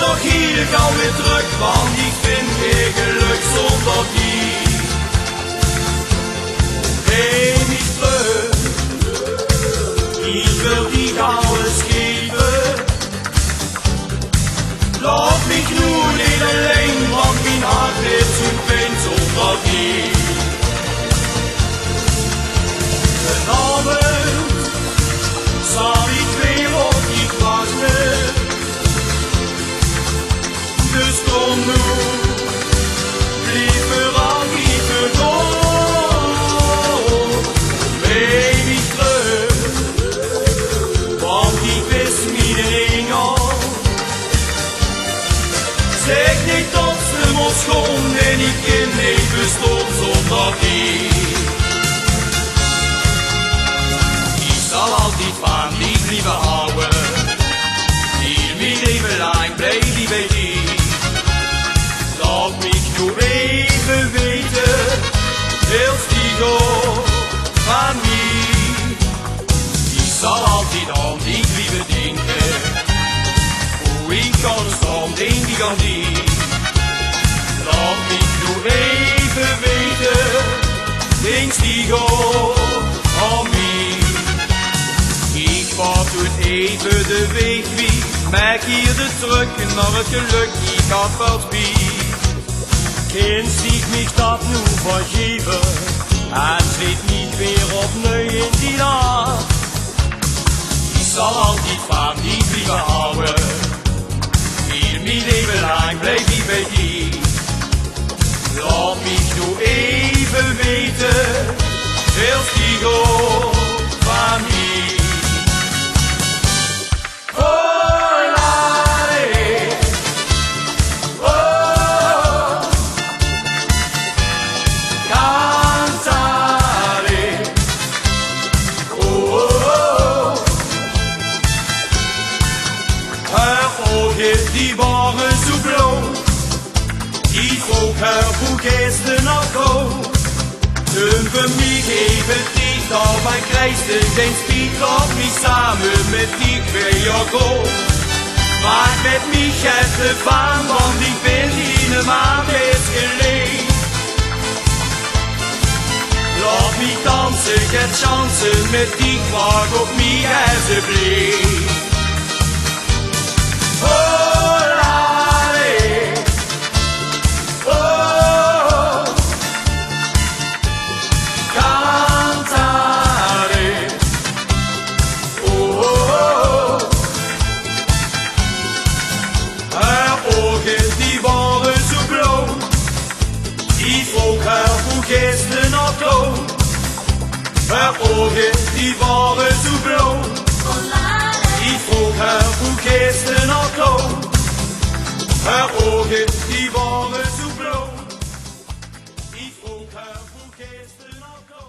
toch hier gauw weer terug, want ik vind geen geluk zonder die. Neem ik terug, ik wil die gauw eens geven. Laat mich nu niet alleen, want mijn hart heeft zo'n pijn zonder die. Vanavond zal ik weer op die wachten. Dus kom nu, blijf er al even door. Wees niet terug, want ik wist niet een al. Zeg niet dat ze moet schoon en ik in leven stond zonder die. Ik zal altijd van die blijven houden, heel mijn leven lang blijf die bij die. Laat mich nu even weten, als die door van mij. Ik zal altijd aan die blijven denken, hoe ik kan staan, denk ik aan die. Laat mich nu even weten, denk die door aan mij. Ik vaar toen even de weg wie, maak hier de terug naar het geluk, ik had wat bij. Kind ziet mich dat nu vergeven, en zit niet weer opnieuw in die nacht. Ik zal altijd van die blijven houden, heel mijn leven lang blijf ik bij die. Laat mich nu even weten, als die door van mij. Die waren zo blauw, ik vroeg haar hoe gisteren nog go. Toen voor mij even dicht op mijn krijsten, den spiet laat mich samen met die weer go. Maak met mich even van, want ik ben in een maand is geleefd. Laat mich dansen, get chansen met die vraag op mij alsjeblieft. Die waren zo blauw, ik vroeg haar hoe gisteren nog go. Haar ogen die waren zo blauw, ik vroeg haar hoe gisteren nog go. Haar ogen die waren zo blauw, ik vroeg haar hoe gisteren nog go.